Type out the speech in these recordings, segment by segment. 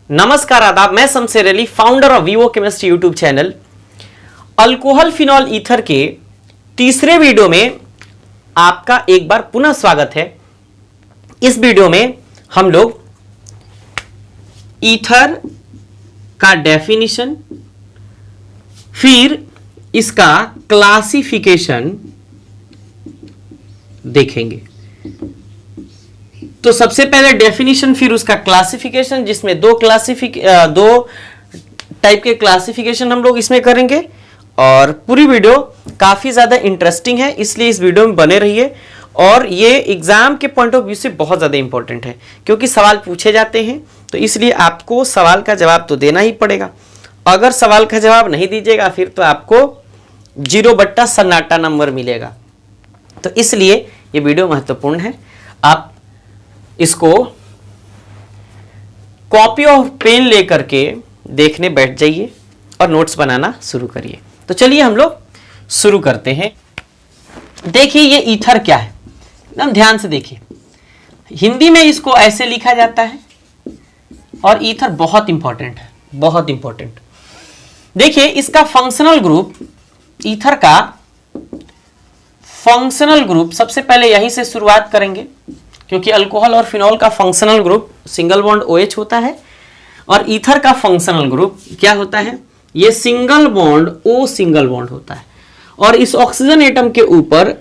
नमस्कार आदाब, मैं Shamsher Ali, founder of Vivo chemistry YouTube channel. Alcohol phenol ether के तीसरे वीडियो में आपका एक बार पुनः स्वागत है। इस वीडियो में हम लोग ईथर का डेफिनेशन, फिर इसका क्लासिफिकेशन देखेंगे। तो सबसे पहले डेफिनेशन, फिर उसका क्लासिफिकेशन, जिसमें दो टाइप के क्लासिफिकेशन हम लोग इसमें करेंगे। और पूरी वीडियो काफी ज्यादा इंटरेस्टिंग है, इसलिए इस वीडियो में बने रहिए। और ये एग्जाम के पॉइंट ऑफ व्यू से बहुत ज्यादा इंपॉर्टेंट है, क्योंकि सवाल पूछे जाते हैं, तो इसलिए आपको सवाल का जवाब तो देना ही पड़ेगा। अगर सवाल का जवाब नहीं दीजिएगा फिर तो आपको 0 सन्नाटा नंबर मिलेगा। तो इसलिए ये वीडियो महत्वपूर्ण है। आप इसको कॉपी और पेन लेकर के देखने बैठ जाइए और नोट्स बनाना शुरू करिए। तो चलिए हम लोग शुरू करते हैं। देखिए ये ईथर क्या है, एकदम ध्यान से देखिए। हिंदी में इसको ऐसे लिखा जाता है और ईथर बहुत इंपॉर्टेंट है, बहुत इंपॉर्टेंट। देखिए इसका फंक्शनल ग्रुप, ईथर का फंक्शनल ग्रुप, सबसे पहले यहीं से शुरुआत करेंगे, क्योंकि अल्कोहल और फिनॉल का functional group single bond OH होता है और ईथर का फंक्शनल ग्रुप क्या होता है, ये single bond O single bond होता है। और इस ऑक्सीजन एटम के ऊपर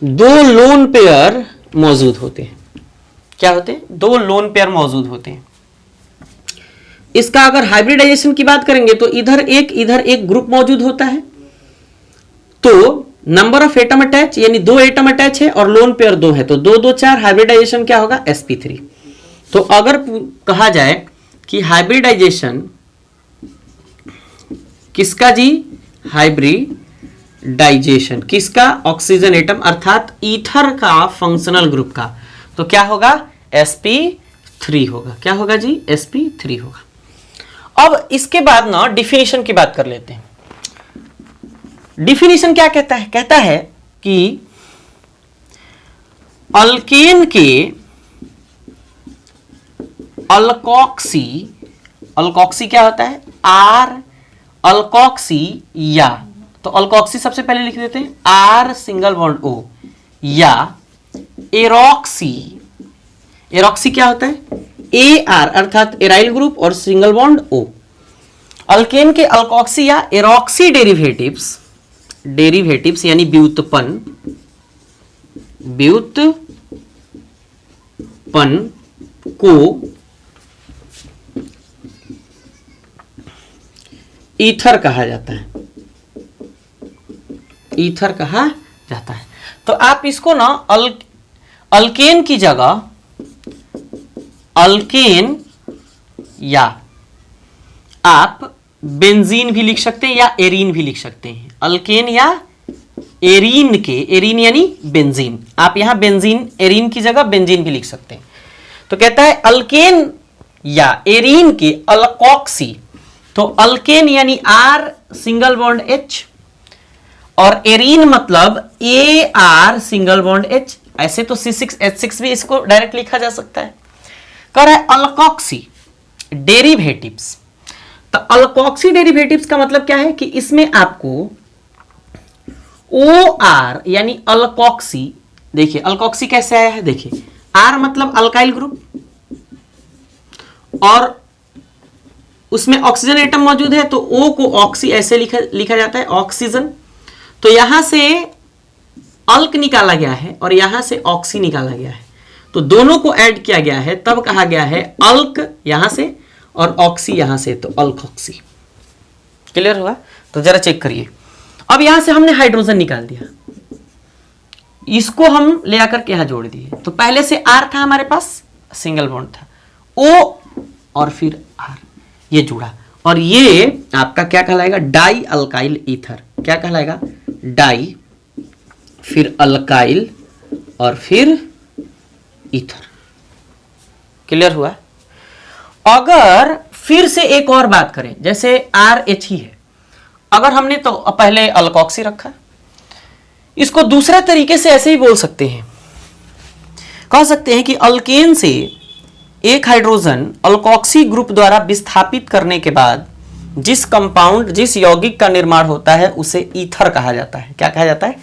2 लोन पेयर मौजूद होते हैं। क्या होते हैं? 2 लोन पेयर मौजूद होते हैं। इसका अगर हाइब्रिडाइजेशन की बात करेंगे तो इधर एक ग्रुप मौजूद होता है। तो नंबर ऑफ एटम अटैच, यानी 2 एटम अटैच है और लोन पेयर 2 है, तो 2 2 4, हाइब्रिडाइजेशन क्या होगा, sp3। तो अगर कहा जाए कि हाइब्रिडाइजेशन किसका जी, हाइब्रिडाइजेशन किसका, ऑक्सीजन एटम अर्थात ईथर का फंक्शनल ग्रुप का, तो क्या होगा, sp3 होगा। क्या होगा जी, sp3 होगा। अब इसके बाद ना डिफिनेशन की बात कर लेते हैं। डिफिनेशन क्या कहता है? कहता है कि अल्केन के अल्कोक्सी क्या होता है, R अल्कोक्सी, या तो अल्कोक्सी सबसे पहले लिख देते हैं R सिंगल बॉन्ड O, या एरोक्सी क्या होता है, AR अर्थात एराइल ग्रुप और सिंगल बॉन्ड O। अल्केन के अल्कोक्सी या एरोक्सी डेरिवेटिव्स यानी व्युत्पन्न को ईथर कहा जाता है, ईथर कहा जाता है। तो आप इसको ना अल्केन की जगह अल्केन या आप बेंजीन भी लिख सकते हैं या एरीन भी लिख सकते हैं। अल्केन या एरीन के, एरीन यानी बेंजीन, आप यहां बेंजीन, एरीन की जगह बेंजीन भी लिख सकते हैं। तो कहता है अल्केन या एरीन के अल्कोक्सी, तो अल्केन यानी R सिंगल बॉन्ड H और एरीन मतलब AR सिंगल बॉन्ड H। ऐसे तो C6H6 भी इसको डायरेक्ट लिखा जा सकता है। कह रहा है अल्कोक्सी डेरिवेटिव्स। तो अल्कोक्सी डेरिवेटिव्स का मतलब क्या है कि इसमें आपको OR यानी अल्कोक्सी, देखिए अल्कोक्सी कैसे आया है, देखिए R मतलब अल्काइल ग्रुप और उसमें ऑक्सीजन एटम मौजूद है, तो O को ऑक्सी ऐसे लिखा जाता है, ऑक्सीजन। तो यहां से अल्क निकाला गया है और यहां से ऑक्सी निकाला गया है, तो दोनों को ऐड किया गया है, तब कहा गया है अल्क यहां से और ऑक्सी यहां से, तो अल्कोक्सी। क्लियर हुआ? तो जरा चेक करिए। अब यहां से हमने हाइड्रोजन निकाल दिया, इसको हम ले आकर के यहां जोड़ दिए। तो पहले से R था हमारे पास, सिंगल बॉन्ड था, O और फिर R, ये जुड़ा, और ये आपका क्या कहलाएगा, डाई अल्काइल ईथर। क्या कहलाएगा, डाई, फिर अल्काइल और फिर ईथर। क्लियर हुआ? अगर फिर से एक और बात करें, जैसे RH ही है, अगर हमने तो पहले अल्कोक्सी रखा, इसको दूसरे तरीके से ऐसे ही बोल सकते हैं, कह सकते हैं कि अल्केन से एक हाइड्रोजन अल्कोक्सी ग्रुप द्वारा विस्थापित करने के बाद जिस यौगिक का निर्माण होता है उसे ईथर कहा जाता है। क्या कहा जाता है?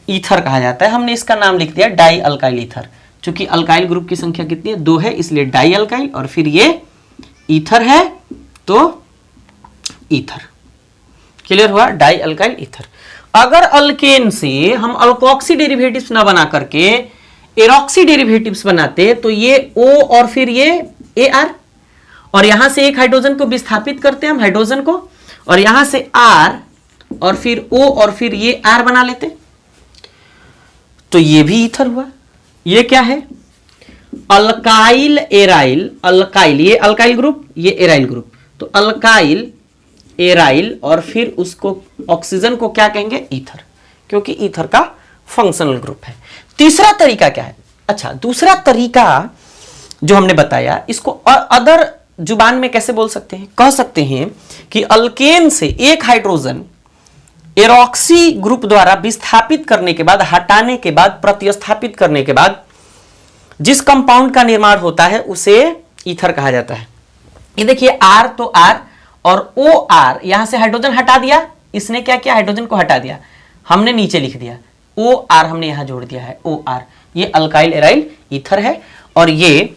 ईथर कहा जाता है। हमने इसका नाम लिख दिया डाई अल्काइल ईथर। चूंकि अल्काइल ग्रुप की संख्या कितनी है? 2 है, इसलिए डाई अल्काइल और फिर ये ईथर है तो ईथर। क्लियर हुआ? Die alkyl ether. अगर अल्केन से हम अल्कोक्सी डेरिवेटिव्स ना बना करके एरोक्सी डेरिवेटिव्स बनाते तो ये O और फिर ये Ar, और यहां से एक हाइड्रोजन को विस्थापित करते हम हाइड्रोजन को, और यहां से R और फिर O और फिर ये R बना लेते तो ये भी ईथर हुआ। ये क्या है? Alkyl aryl. अल्काइल, ये अल्काइल ग्रुप, ये एराइल ग्रुप, तो अल्काइल एराइल और फिर उसको ऑक्सीजन को क्या कहेंगे? ईथर, क्योंकि ईथर का फंक्शनल ग्रुप है। तीसरा तरीका क्या है? अच्छा, दूसरा तरीका जो हमने बताया इसको अदर जुबान में कैसे बोल सकते हैं? कह सकते हैं कि अल्केन से एक हाइड्रोजन एरोक्सी ग्रुप द्वारा विस्थापित करने के बाद, हटाने के बाद, प्रतिस्थापित करने के बाद जिस कंपाउंड का निर्माण होता है उसे ईथर कहा जाता है। ये देखिए R तो R और OR, यहां से हाइड्रोजन हटा दिया, इसने क्या किया? हाइड्रोजन को हटा दिया, हमने नीचे लिख दिया OR, हमने यहां जोड़ दिया है OR। ये अल्काइल एराइल ईथर है और ये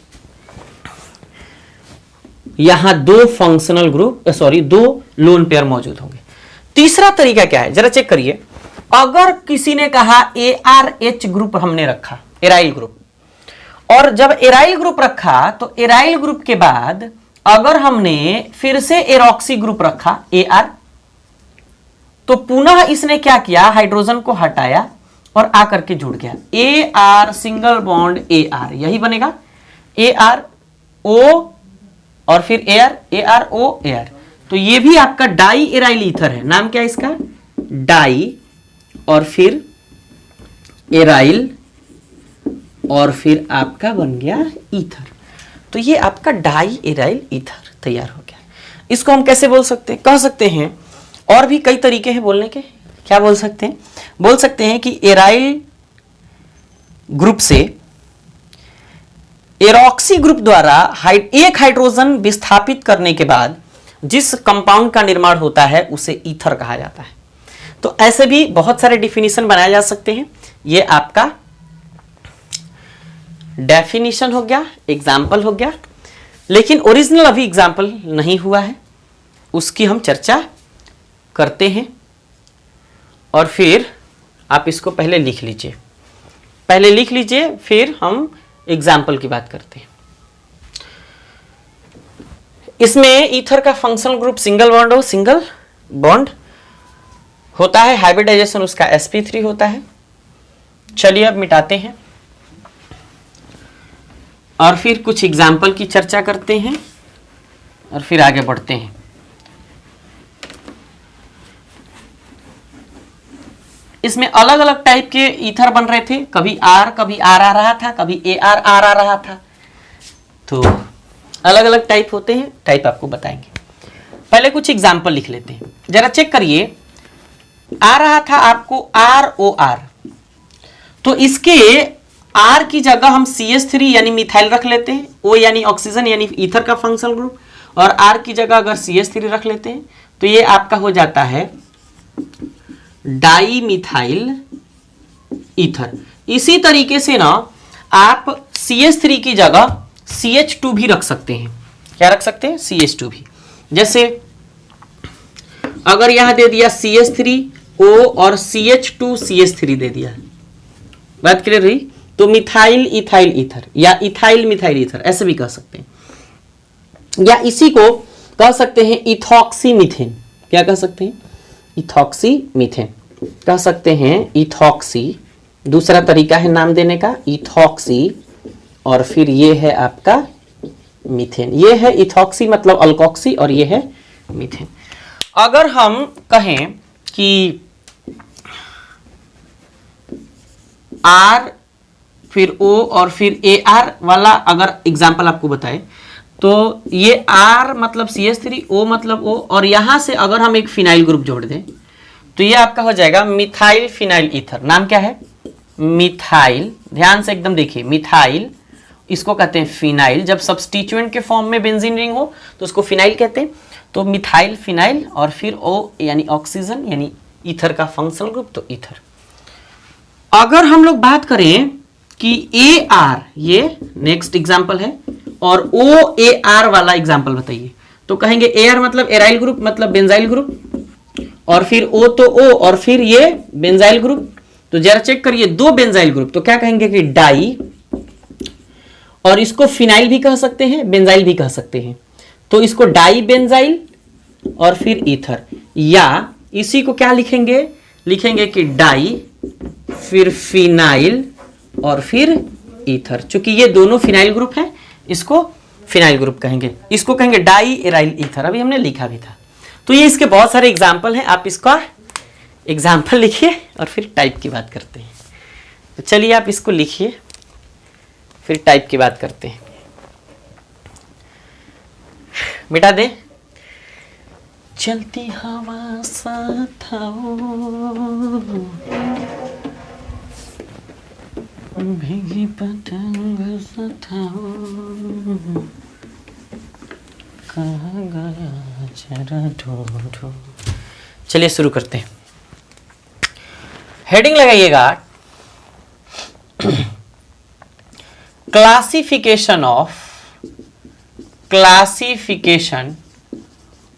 यहां 2 functional group, sorry 2 lone pair मौजूद होंगे। तीसरा तरीका क्या है? जरा चेक करिए। अगर किसी ने कहा ARH ग्रुप हमने रखा, एराइल ग्रुप, और जब एराइल ग्रुप रखा तो एराइल ग्रुप के बाद अगर हमने फिर से एरोक्सी ग्रुप रखा AR, तो पुनः इसने क्या किया? हाइड्रोजन को हटाया और आकर के जुड़ गया AR सिंगल बॉन्ड AR, यही बनेगा AR O और फिर AR O AR। तो ये भी आपका डाई एराइल ईथर है। नाम क्या है इसका? डाई और फिर एराइल और फिर आपका बन गया ईथर। तो ये आपका डाई एराइल ईथर तैयार हो गया। इसको हम कैसे बोल सकते हैं? कह सकते हैं, और भी कई तरीके हैं बोलने के। क्या बोल सकते हैं? बोल सकते हैं कि एराइल ग्रुप से एरोक्सी ग्रुप द्वारा एक हाइड्रोजन विस्थापित करने के बाद जिस कंपाउंड का निर्माण होता है उसे ईथर कहा जाता है। तो ऐसे भी बहुत सारे डिफिनीशन बनाए जा सकते हैं। ये आपका डेफिनेशन हो गया, एग्जाम्पल हो गया, लेकिन ओरिजिनल अभी एग्जाम्पल नहीं हुआ है, उसकी हम चर्चा करते हैं। और फिर आप इसको पहले लिख लीजिए, फिर हम एग्जाम्पल की बात करते हैं। इसमें ईथर का फंक्शनल ग्रुप सिंगल बॉन्ड होता है, हाइब्रिडाइजेशन उसका sp3 होता है। चलिए अब मिटाते हैं और फिर कुछ एग्जाम्पल की चर्चा करते हैं और फिर आगे बढ़ते हैं। इसमें अलग अलग टाइप के ईथर बन रहे थे, कभी R आ रहा था, कभी AR आ रहा था। तो अलग अलग टाइप होते हैं, टाइप आपको बताएंगे। पहले कुछ एग्जाम्पल लिख लेते हैं, जरा चेक करिए। आ रहा था आपको ROR, तो इसके R की जगह हम CH3 यानी मिथाइल रख लेते हैं, O यानी ऑक्सीजन यानी ईथर का फंक्शनल ग्रुप, और R की जगह अगर CH3 रख लेते हैं तो ये आपका हो जाता है डाई मिथाइल ईथर। इसी तरीके से ना आप CH3 की जगह CH2 भी रख सकते हैं। क्या रख सकते हैं? CH2 भी। जैसे अगर यहां दे दिया CH3O और CH2 CH3 दे दिया, बात क्लियर रही? तो मिथाइल इथाइल ईथर या इथाइल मिथाइल ईथर ऐसे भी कह सकते हैं, या इसी को कह सकते हैं इथॉक्सी मीथेन। क्या कह सकते हैं? इथॉक्सी मीथेन कह सकते हैं। इथॉक्सी दूसरा तरीका है नाम देने का, इथॉक्सी, और फिर ये है आपका मीथेन। ये है इथॉक्सी मतलब अल्कोक्सी और ये है मीथेन। अगर हम कहें कि R फिर O और फिर AR वाला अगर एग्जाम्पल आपको बताए तो ये R मतलब CH3, O मतलब O, और यहां से अगर हम एक फिनाइल ग्रुप जोड़ दें तो ये आपका हो जाएगा मिथाइल फिनाइल ईथर। नाम क्या है? मिथाइल। ध्यान से एकदम देखिए, मिथाइल इसको कहते हैं फिनाइल। जब सब्स्टिट्यूएंट के फॉर्म में बेंजीन रिंग हो तो उसको फिनाइल कहते हैं। तो मिथाइल फिनाइल और फिर O यानी ऑक्सीजन यानी ईथर का फंक्शनल ग्रुप, तो ईथर। अगर हम लोग बात करें कि AR, ये नेक्स्ट एग्जांपल है, और OAR वाला एग्जांपल बताइए, तो कहेंगे AR मतलब एराइल ग्रुप मतलब बेंजाइल ग्रुप, और फिर O तो O और फिर ये बेंजाइल ग्रुप। तो जरा चेक करिए, दो बेंजाइल ग्रुप, तो क्या कहेंगे कि डाई, और इसको फिनाइल भी कह सकते हैं, बेंजाइल भी कह सकते हैं। तो इसको डाई बेंजाइल और फिर ईथर, या इसी को क्या लिखेंगे, लिखेंगे कि डाई फिर फिनाइल और फिर ईथर। चूंकि ये दोनों फिनाइल ग्रुप है, इसको फिनाइल ग्रुप कहेंगे, इसको कहेंगे डाई एराइल ईथर। अभी हमने लिखा भी था। तो ये इसके बहुत सारे एग्जाम्पल हैं, आप इसका एग्जाम्पल लिखिए और फिर टाइप की बात करते हैं। तो चलिए आप इसको लिखिए, फिर टाइप की बात करते हैं। मिटा दे। चलती हवा साथ आओ, भीगी पतंग साथ आओ, कहाँ गया जरा ढूंढो। चलिए शुरू करते हैं। हेडिंग लगाइएगा, क्लासिफिकेशन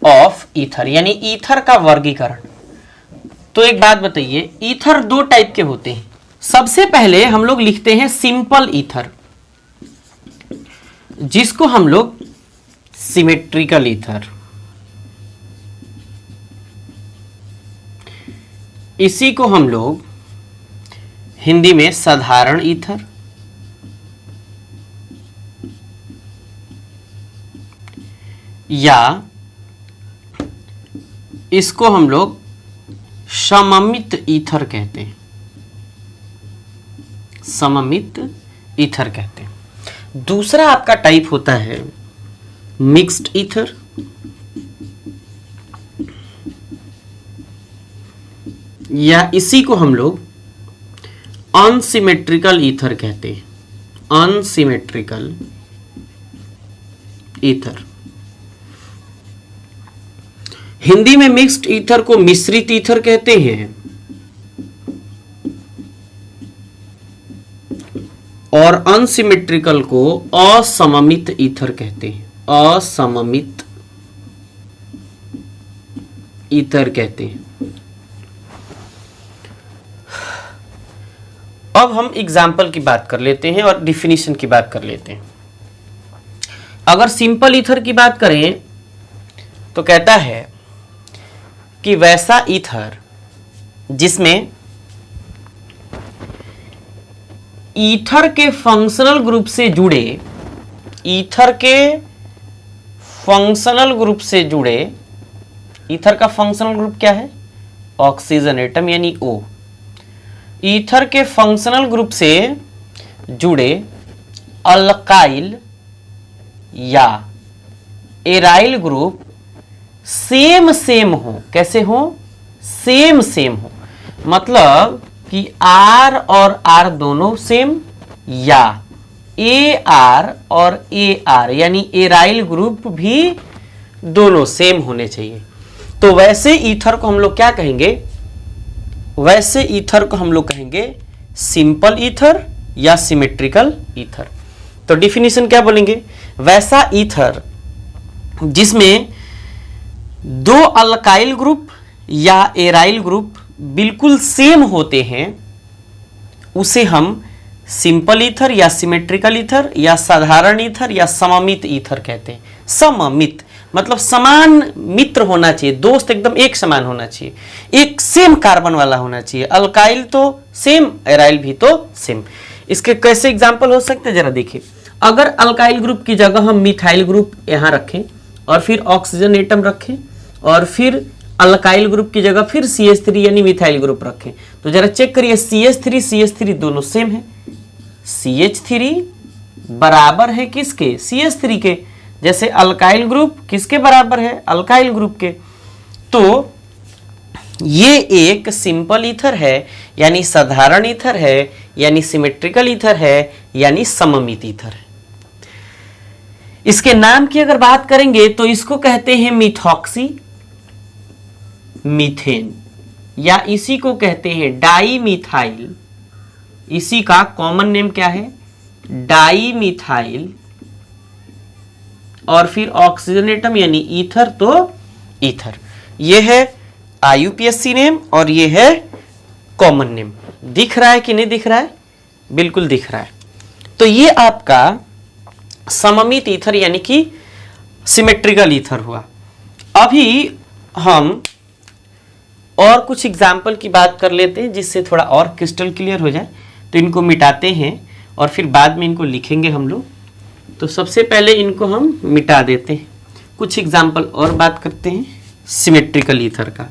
ऑफ ईथर, यानी ईथर का वर्गीकरण। तो एक बात बताइए, ईथर दो टाइप के होते हैं। सबसे पहले हम लोग लिखते हैं सिंपल ईथर, जिसको हम लोग सिमेट्रिकल ईथर, इसी को हम लोग हिंदी में साधारण ईथर, या इसको हम लोग सममित ईथर कहते हैं, सममित ईथर कहते हैं। दूसरा आपका टाइप होता है मिक्स्ड ईथर, या इसी को हम लोग अनसिमेट्रिकल ईथर कहते हैं, अनसिमेट्रिकल ईथर। हिंदी में मिक्स्ड ईथर को मिश्रित ईथर कहते हैं, और अनसिमेट्रिकल को असममित ईथर कहते हैं, असममित ईथर कहते हैं। अब हम एग्जाम्पल की बात कर लेते हैं और डिफिनीशन की बात कर लेते हैं। अगर सिंपल ईथर की बात करें तो कहता है कि वैसा ईथर जिसमें ईथर के फंक्शनल ग्रुप से जुड़े, ईथर के फंक्शनल ग्रुप से जुड़े, ईथर का फंक्शनल ग्रुप क्या है, ऑक्सीजन एटम यानी O। ईथर के फंक्शनल ग्रुप से जुड़े अल्काइल या एराइल ग्रुप सेम हो। कैसे हो, सेम हो, मतलब कि R और R दोनों सेम, या AR और AR यानी एराइल ग्रुप भी दोनों सेम होने चाहिए। तो वैसे ईथर को हम लोग क्या कहेंगे, वैसे ईथर को हम लोग कहेंगे सिंपल ईथर या सिमेट्रिकल ईथर। तो डिफिनीशन क्या बोलेंगे, वैसा ईथर जिसमें दो अल्काइल ग्रुप या एराइल ग्रुप बिल्कुल सेम होते हैं, उसे हम सिंपल ईथर या सिमेट्रिकल ईथर या साधारण ईथर या सममित ईथर कहते हैं। सममित मतलब समान मित्र होना चाहिए, दोस्त एकदम एक समान होना चाहिए, एक सेम कार्बन वाला होना चाहिए। अल्काइल तो सेम, एराइल भी तो सेम। इसके कैसे एग्जाम्पल हो सकते हैं जरा देखिए। अगर अल्काइल ग्रुप की जगह हम मिथाइल ग्रुप यहां रखें और फिर ऑक्सीजन एटम रखें, और फिर अल्काइल ग्रुप की जगह फिर CH3 यानी मिथाइल ग्रुप रखें, तो जरा चेक करिए CH3 दोनों सेम है। CH3 बराबर है किसके, CH3 के। जैसे अल्काइल ग्रुप किसके बराबर है, अल्काइल ग्रुप के। तो ये एक सिंपल ईथर है, यानी साधारण ईथर है, यानी सिमेट्रिकल ईथर है, यानी सममित ईथर है। इसके नाम की अगर बात करेंगे तो इसको कहते हैं मिथॉक्सी मीथेन, या इसी को कहते हैं डाई मिथाइल। इसी का कॉमन नेम क्या है? डाई मिथाइल, और फिर ऑक्सीजन एटम यानी ईथर, तो ईथर। ये है IUPAC नेम और ये है कॉमन नेम। दिख रहा है कि नहीं दिख रहा है? बिल्कुल दिख रहा है। तो ये आपका सममित ईथर यानी कि सिमेट्रिकल ईथर हुआ। अभी हम और कुछ एग्जाम्पल की बात कर लेते हैं जिससे थोड़ा और क्रिस्टल क्लियर हो जाए। तो इनको मिटाते हैं और फिर बाद में इनको लिखेंगे हम लोग। तो सबसे पहले इनको हम मिटा देते हैं, कुछ एग्जाम्पल और बात करते हैं सिमेट्रिकल ईथर का।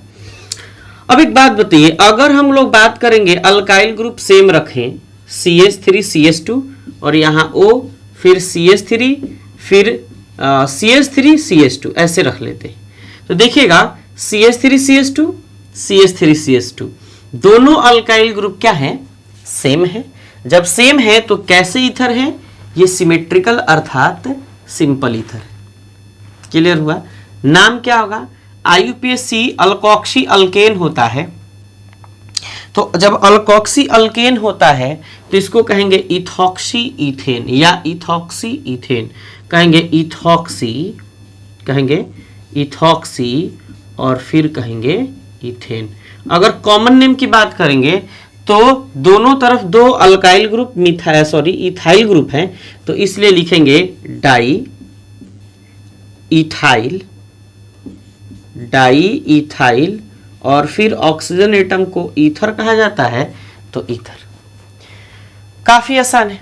अब एक बात बताइए, अगर हम लोग बात करेंगे अल्काइल ग्रुप सेम रखें, CH3 CH2 और यहाँ O, फिर CH3, फिर CH3 CH2 ऐसे रख लेते हैं, तो देखिएगा CH3 CH2 CH3 CH2 दोनों अल्काइल ग्रुप क्या है? सेम है। जब सेम है तो कैसे ईथर है? ये सिमेट्रिकल अर्थात सिंपल ईथर। क्लियर हुआ? नाम क्या होगा? IUPAC अल्कोक्सी अल्केन होता है। तो जब अल्कोक्सी अल्केन होता है तो इसको कहेंगे इथॉक्सी इथेन या इथॉक्सी इथेन, कहेंगे इथॉक्सी, कहेंगे इथॉक्सी और फिर कहेंगे इथेन। अगर कॉमन नेम की बात करेंगे तो दोनों तरफ दो अल्काइल ग्रुप इथाइल ग्रुप हैं, तो इसलिए लिखेंगे डाई इथाइल, डाई इथाइल, और फिर ऑक्सीजन एटम को ईथर कहा जाता है, तो ईथर। काफी आसान है।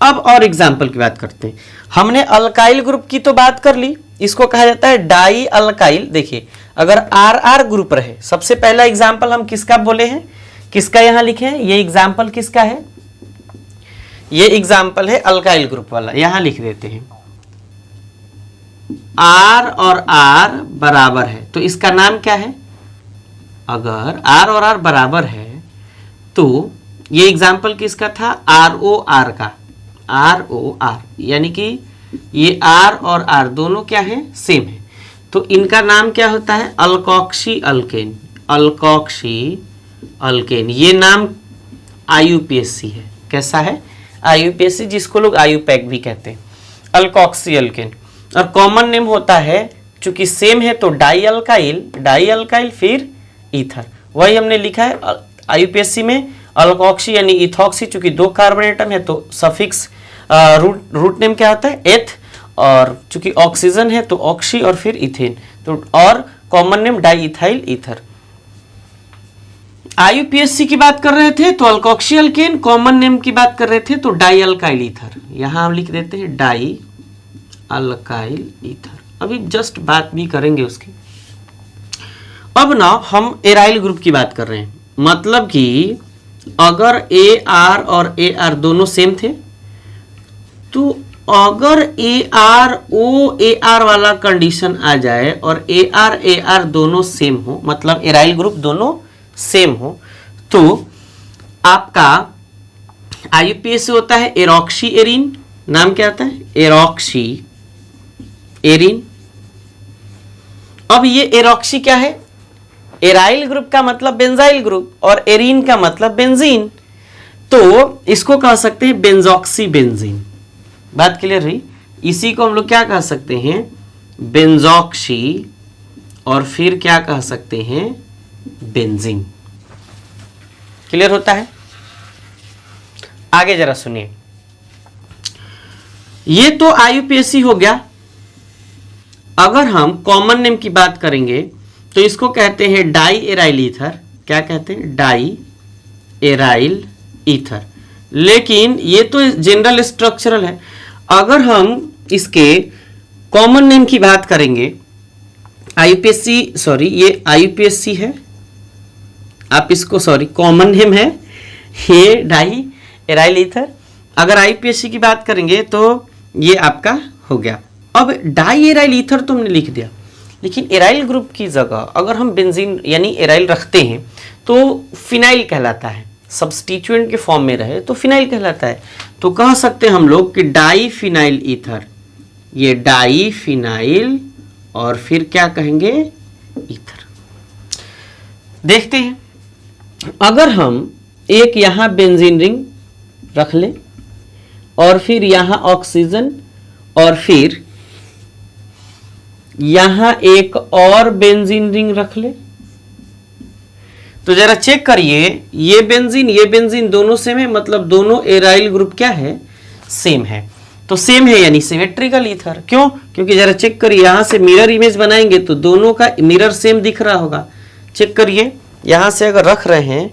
अब और एग्जाम्पल की बात करते हैं। हमने अल्काइल ग्रुप की तो बात कर ली, इसको कहा जाता है डाई अल्काइल। देखिए अगर RR ग्रुप रहे, सबसे पहला एग्जाम्पल हम किसका बोले हैं, किसका यहां लिखे हैं? ये एग्जाम्पल किसका है? ये एग्जाम्पल है अल्काइल ग्रुप वाला, यहां लिख देते हैं। R और R बराबर है तो इसका नाम क्या है? अगर R और R बराबर है तो ये एग्जाम्पल किसका था? ROR का, ROR, यानी कि ये R और R दोनों क्या है? सेम है। तो इनका नाम क्या होता है? Alkoxy alkane, alkoxy alkane. ये नाम IUPAC है। कैसा है? IUPAC, जिसको लोग IUPAC भी कहते हैं, अल्कोक्सी अल्केन। और कॉमन नेम होता है, चूंकि सेम है तो डाई अल्काइल, डाई अल्काइल फिर ईथर। वही हमने लिखा है IUPAC में अल्कोक्सी यानी इथॉक्सी, चूंकि दो कार्बन एटम है तो सफिक्स रूट नेम क्या होता है? एथ, और चूंकि ऑक्सीजन है तो ऑक्सी और फिर इथेन, तो और common name di ethyl ether. IUPAC की बात कर रहे थे तो अल्कोक्सी अल्केन, कॉमन नेम की बात कर रहे थे तो डाई अल्काइल ईथर। यहां हम लिख देते हैं डाई अल्काइल ईथर। अभी जस्ट बात भी करेंगे उसकी। अब ना हम एराइल ग्रुप की बात कर रहे हैं, मतलब कि अगर AR और AR दोनों सेम थे तो अगर AR वाला कंडीशन आ जाए और AR दोनों सेम हो, मतलब एराइल ग्रुप दोनों सेम हो, तो आपका IUPAC होता है एरोक्सी एरिन। नाम क्या होता है? एरोक्सी एरिन। अब ये एरोक्सी क्या है? एराइल ग्रुप का मतलब बेंजाइल ग्रुप और एरिन का मतलब बेंजीन, तो इसको कह सकते हैं बेंजॉक्सी बेंजीन। बात क्लियर रही? इसी को हम लोग क्या कह सकते हैं? बेंजॉक्सी, और फिर क्या कह सकते हैं? बेंजीन। क्लियर होता है? आगे जरा सुनिए। ये तो IUPAC हो गया। अगर हम कॉमन नेम की बात करेंगे तो इसको कहते हैं डाई एराइल ईथर। क्या कहते हैं? Diaryl ether. लेकिन ये तो जनरल स्ट्रक्चरल है। अगर हम इसके कॉमन नेम की बात करेंगे, ये IUPAC है, आप इसको कॉमन नेम है ये डाई एराइल ईथर। अगर IUPAC की बात करेंगे तो ये आपका हो गया। अब डाई एराइल ईथर तो हमने लिख दिया, लेकिन एराइल ग्रुप की जगह अगर हम बेंजीन यानी एराइल रखते हैं तो फिनाइल कहलाता है। सब्स्टिट्यूएंट के फॉर्म में रहे तो फिनाइल कहलाता है। तो कह सकते हैं हम लोग कि डाई फिनाइल ईथर, ये डाईफिनाइल और फिर क्या कहेंगे, ईथर। देखते हैं, अगर हम एक यहां बेंजीन रिंग रख लें और फिर यहां ऑक्सीजन और फिर यहां एक और बेंजीन रिंग रख ले, तो जरा चेक करिए, ये बेंजीन दोनों सेम है, मतलब दोनों एराइल ग्रुप क्या है, सेम है। तो सेम है यानी सिमेट्रिकल ईथर। क्यों? क्योंकि जरा चेक करिए, यहां से मिरर इमेज बनाएंगे तो दोनों का मिरर सेम दिख रहा होगा। चेक करिए, यहां से अगर रख रहे हैं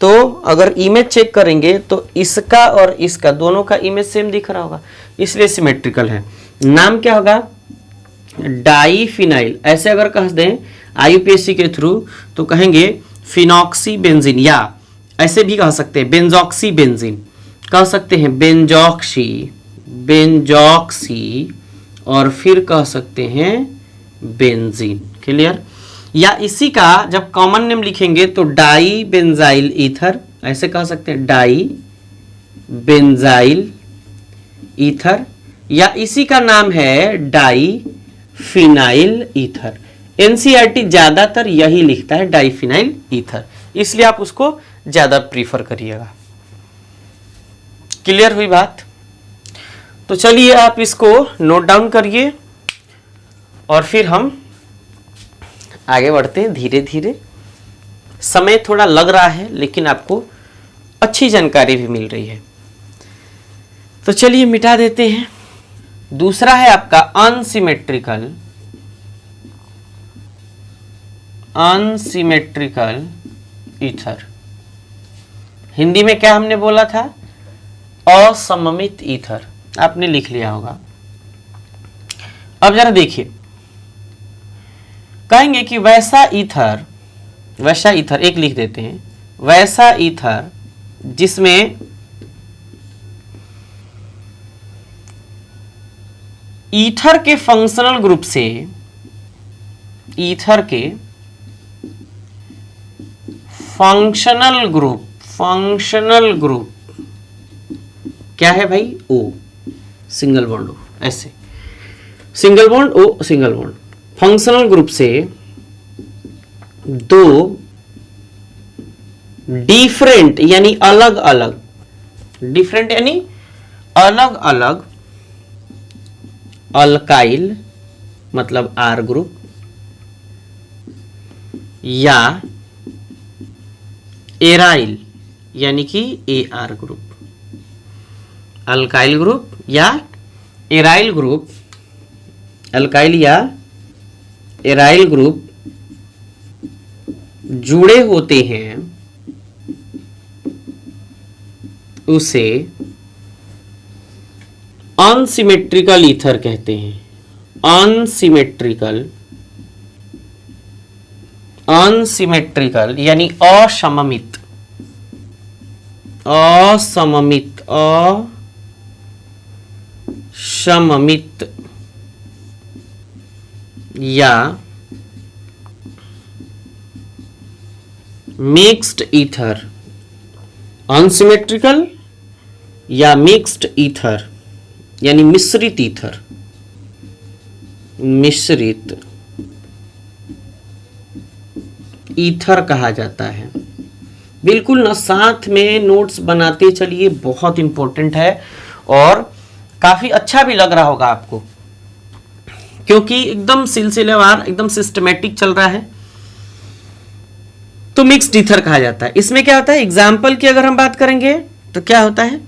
तो अगर इमेज चेक करेंगे तो इसका और इसका दोनों का इमेज सेम दिख रहा होगा, इसलिए सिमेट्रिकल है। नाम क्या होगा, डाईफिनाइल। ऐसे अगर कह दें आईयूपीएससी के थ्रू तो कहेंगे फिनॉक्सी बेंजीन, या ऐसे भी कह सकते हैं बेंजॉक्सी बेंजीन, कह सकते हैं बेंजॉक्सी और फिर कह सकते हैं बेंजीन। क्लियर? या इसी का जब कॉमन नेम लिखेंगे तो डाई बेंजाइल ईथर, ऐसे कह सकते हैं डाई बेंजाइल ईथर, या इसी का नाम है डाई फिनाइल ईथर। एनसीईआरटी ज्यादातर यही लिखता है डाईफिनाइल ईथर, इसलिए आप उसको ज्यादा प्रीफर करिएगा। क्लियर हुई बात? तो चलिए आप इसको नोट डाउन करिए और फिर हम आगे बढ़ते हैं धीरे धीरे। समय थोड़ा लग रहा है लेकिन आपको अच्छी जानकारी भी मिल रही है। तो चलिए मिटा देते हैं। दूसरा है आपका अनसिमेट्रिकल ईथर। हिंदी में क्या हमने बोला था, असममित ईथर, आपने लिख लिया होगा। अब जरा देखिए, कहेंगे कि वैसा ईथर एक लिख देते हैं, वैसा ईथर जिसमें ईथर के फंक्शनल ग्रुप से ईथर के फंक्शनल ग्रुप क्या है भाई, ओ, सिंगल बॉन्ड ओ, ऐसे single bond O single bond, functional group से दो डिफरेंट यानी अलग अलग, डिफरेंट यानी अलग अलग अल्काइल मतलब आर ग्रुप, या एराइल यानी कि A R group, alkyl group या एराइल ग्रुप, अल्काइल या एराइल ग्रुप जुड़े होते हैं, उसे अनसिमेट्रिकल ईथर कहते हैं। अनसिमेट्रिकल यानी असममित या मिक्स्ड ईथर, अनसिमेट्रिकल या मिक्स्ड ईथर यानी मिश्रित ईथर, मिश्रित ईथर कहा जाता है। बिल्कुल ना, साथ में नोट्स बनाते चलिए, बहुत इंपॉर्टेंट है और काफी अच्छा भी लग रहा होगा आपको, क्योंकि एकदम सिलसिलेवार एकदम सिस्टमेटिक चल रहा है। तो मिक्स्ड ईथर कहा जाता है। इसमें क्या होता है, एग्जाम्पल की अगर हम बात करेंगे तो क्या होता है,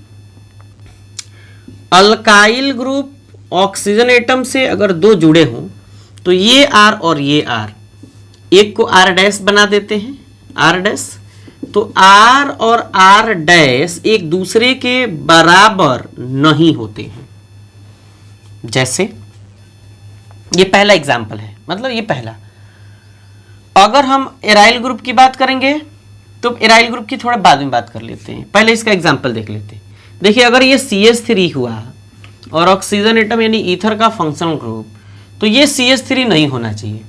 अल्काइल ग्रुप ऑक्सीजन एटम से अगर दो जुड़े हों तो ये आर और ये आर, एक को आर डैश बना देते हैं, आर डैश, तो आर और आर डैश एक दूसरे के बराबर नहीं होते हैं। जैसे ये पहला एग्जाम्पल है, मतलब ये पहला। अगर हम एराइल ग्रुप की बात करेंगे तो एराइल ग्रुप की थोड़ा बाद में बात कर लेते हैं, पहले इसका एग्जाम्पल देख लेते हैं। देखिए, अगर ये CH3 हुआ और ऑक्सीजन एटम यानी ईथर का फंक्शनल ग्रुप, तो ये CH3 नहीं होना चाहिए,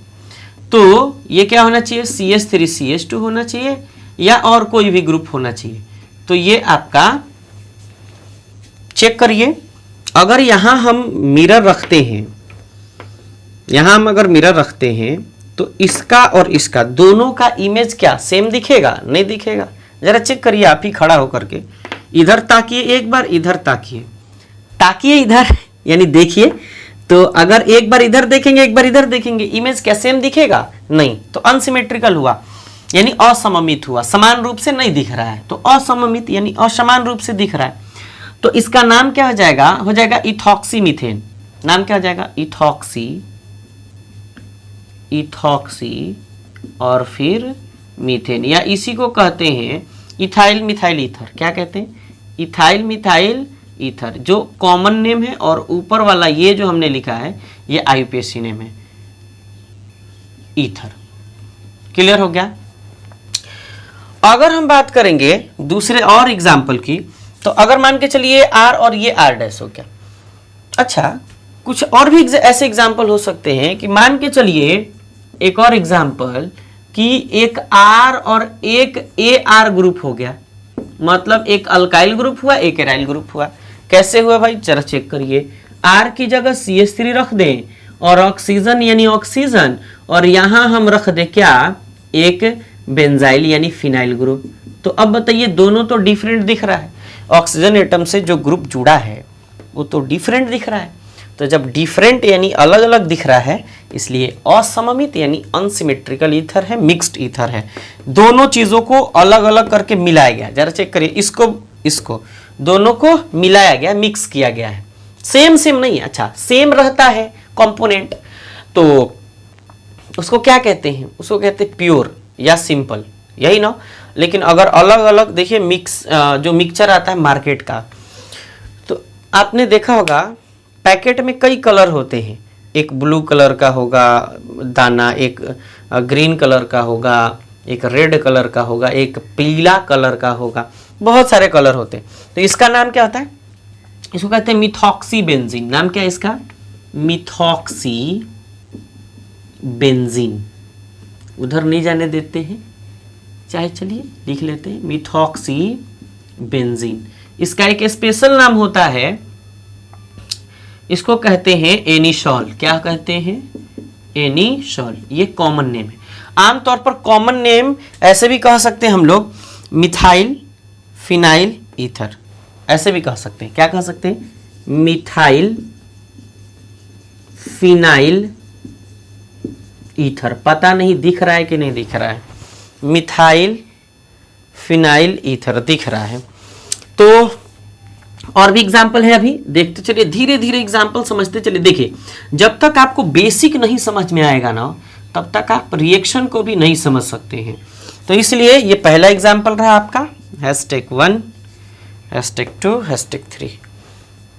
तो ये क्या होना चाहिए, CH3 CH2 होना चाहिए या और कोई भी ग्रुप होना चाहिए। तो ये आपका चेक करिए, अगर यहां हम मिरर रखते हैं, यहां हम अगर मिरर रखते हैं तो इसका और इसका दोनों का इमेज क्या सेम दिखेगा? नहीं दिखेगा। जरा चेक करिए आप ही खड़ा होकर के, इधर ताकिए एक बार, इधर ताकिए, ताकिए इधर यानी देखिए। तो अगर एक बार इधर देखेंगे एक बार इधर देखेंगे, इमेज क्या सेम दिखेगा? नहीं। तो अनसिमेट्रिकल हुआ, यानी असममित हुआ, समान रूप से नहीं दिख रहा है। तो असममित यानी असमान रूप से दिख रहा है। तो इसका नाम क्या हो जाएगा? हो जाएगा इथॉक्सी मीथेन। नाम क्या हो जाएगा? इथॉक्सी, इथॉक्सी और फिर मीथेन, या इसी को कहते हैं इथाइल मिथाइल ईथर। क्या कहते हैं? इथाइल मिथाइल ईथर, जो कॉमन नेम है, और ऊपर वाला ये जो हमने लिखा है ये आईयूपीएसी नेम है, ईथर। क्लियर हो गया? अगर हम बात करेंगे दूसरे और एग्जाम्पल की, तो अगर मान के चलिए आर और ये आर डैश हो गया। अच्छा, कुछ और भी ऐसे एग्जाम्पल हो सकते हैं कि मान के चलिए एक और एग्जाम्पल कि एक आर और एक ए आर ग्रुप हो गया, मतलब एक अल्काइल ग्रुप हुआ एक एराइल ग्रुप हुआ। कैसे हुआ भाई? जरा चेक करिए। आर की जगह CH3 रख दें और ऑक्सीजन यानी ऑक्सीजन, और यहां हम रख दें क्या? एक बेंजाइल यानी फिनाइल ग्रुप। तो अब बताइए दोनों तो डिफरेंट दिख रहा है, ऑक्सीजन एटम से जो ग्रुप जुड़ा है वो तो डिफरेंट दिख रहा है। तो जब डिफरेंट यानी अलग अलग दिख रहा है, इसलिए असममित यानी अनसिमेट्रिकल ईथर है, मिक्स्ड ईथर है। दोनों चीजों को अलग अलग करके मिलाया गया। जरा चेक करिए, इसको इसको दोनों को मिलाया गया, मिक्स किया गया है। सेम सेम नहीं है, अच्छा सेम रहता है कंपोनेंट, तो उसको क्या कहते हैं? उसको कहते हैं प्योर या सिंपल, यही ना। लेकिन अगर अलग अलग देखिए मिक्स, जो मिक्सचर आता है मार्केट का, तो आपने देखा होगा पैकेट में कई कलर होते हैं। एक ब्लू कलर का होगा दाना, एक ग्रीन कलर का होगा, एक रेड कलर का होगा, एक पीला कलर का होगा, बहुत सारे कलर होते हैं। तो इसका नाम क्या होता है? इसको कहते हैं मिथॉक्सी बेंजीन। नाम क्या है इसका? Methoxy benzene. उधर नहीं जाने देते हैं, चाहे चलिए लिख लेते हैं मिथॉक्सी बेंजीन। इसका एक स्पेशल नाम होता है, इसको कहते हैं एनिसॉल। क्या कहते हैं? एनिसॉल। ये कॉमन नेम है। आमतौर पर कॉमन नेम ऐसे भी कह सकते हैं हम लोग, मिथाइल फिनाइल ईथर, ऐसे भी कह सकते हैं। क्या कह सकते हैं? Methyl phenyl ether. पता नहीं दिख रहा है कि नहीं दिख रहा है, मिथाइल फिनाइल ईथर दिख रहा है। तो और भी एग्जाम्पल है, अभी देखते चलिए, धीरे धीरे एग्जाम्पल समझते चलिए। देखिए, जब तक आपको बेसिक नहीं समझ में आएगा ना, तब तक आप रिएक्शन को भी नहीं समझ सकते हैं। तो इसलिए ये पहला एग्जाम्पल रहा आपका, #1, #2, #3।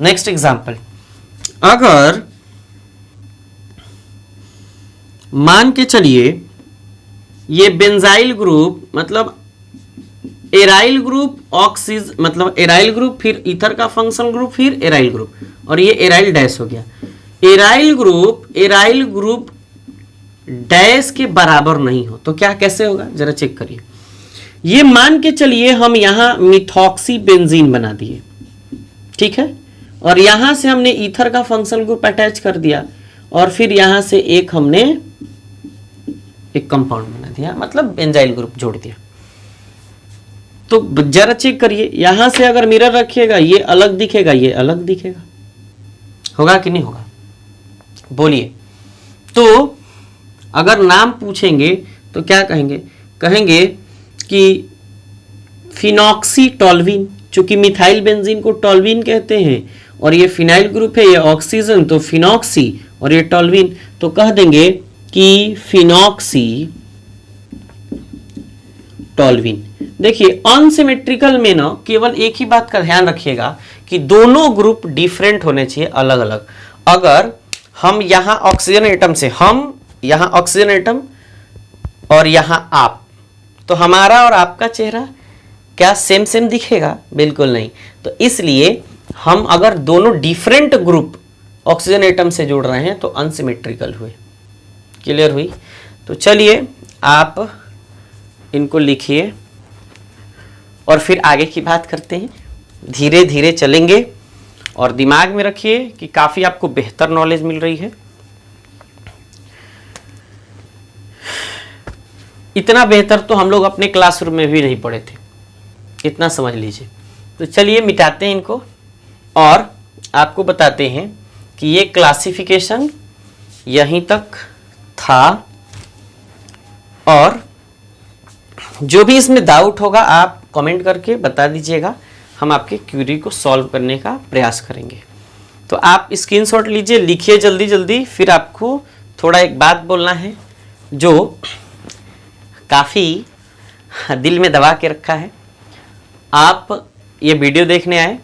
नेक्स्ट एग्जाम्पल, अगर मान के चलिए ये बेंजाइल ग्रुप, मतलब एराइल ग्रुप, ऑक्सीज मतलब एराइल ग्रुप, फिर ईथर का फंक्शन ग्रुप, फिर एराइल ग्रुप, और ये एराइल डैश हो गया। एराइल ग्रुप डैश के बराबर नहीं हो तो क्या कैसे होगा? जरा चेक करिए। ये मान के चलिए हम यहां मिथॉक्सी बेंजीन बना दिए, ठीक है, और यहां से हमने ईथर का फंक्शन ग्रुप अटैच कर दिया, और फिर यहां से एक हमने एक कंपाउंड बना दिया, मतलब बेंजाइल ग्रुप जोड़ दिया। तो जरा चेक करिए, यहां से अगर मिरर रखिएगा ये अलग दिखेगा, ये अलग दिखेगा, होगा कि नहीं होगा? बोलिए। तो अगर नाम पूछेंगे तो क्या कहेंगे? कहेंगे कि फिनॉक्सी टॉल्विन, चूंकि मिथाइल बेंजीन को टॉल्विन कहते हैं, और ये फिनाइल ग्रुप है, ये ऑक्सीजन, तो फिनॉक्सी, और ये टॉल्विन, तो कह देंगे कि फिनॉक्सी टॉल्विन। देखिए अनसिमेट्रिकल में ना केवल एक ही बात का ध्यान रखिएगा कि दोनों ग्रुप डिफरेंट होने चाहिए, अलग अलग। अगर हम यहां ऑक्सीजन एटम से, हम यहां ऑक्सीजन एटम और यहां आप, तो हमारा और आपका चेहरा क्या सेम सेम दिखेगा? बिल्कुल नहीं। तो इसलिए हम अगर दोनों डिफरेंट ग्रुप ऑक्सीजन एटम से जोड़ रहे हैं तो अनसिमेट्रिकल हुए। क्लियर हुई? तो चलिए आप इनको लिखिए और फिर आगे की बात करते हैं, धीरे धीरे चलेंगे और दिमाग में रखिए कि काफ़ी आपको बेहतर नॉलेज मिल रही है। इतना बेहतर तो हम लोग अपने क्लासरूम में भी नहीं पढ़े थे, इतना समझ लीजिए। तो चलिए मिटाते हैं इनको और आपको बताते हैं कि ये क्लासिफिकेशन यहीं तक था, और जो भी इसमें डाउट होगा आप कमेंट करके बता दीजिएगा, हम आपके क्वेरी को सॉल्व करने का प्रयास करेंगे। तो आप स्क्रीनशॉट लीजिए, लिखिए जल्दी जल्दी। फिर आपको थोड़ा एक बात बोलना है जो काफ़ी दिल में दबा के रखा है। आप ये वीडियो देखने आए,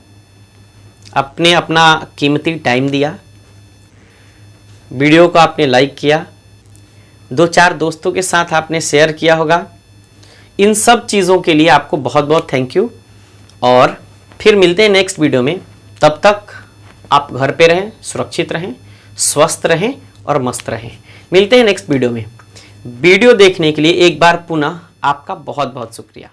आपने अपना कीमती टाइम दिया, वीडियो को आपने लाइक किया, 2-4 दोस्तों के साथ आपने शेयर किया होगा। इन सब चीज़ों के लिए आपको बहुत बहुत थैंक यू। और फिर मिलते हैं नेक्स्ट वीडियो में। तब तक आप घर पे रहें, सुरक्षित रहें, स्वस्थ रहें और मस्त रहें। मिलते हैं नेक्स्ट वीडियो में। वीडियो देखने के लिए एक बार पुनः आपका बहुत बहुत शुक्रिया।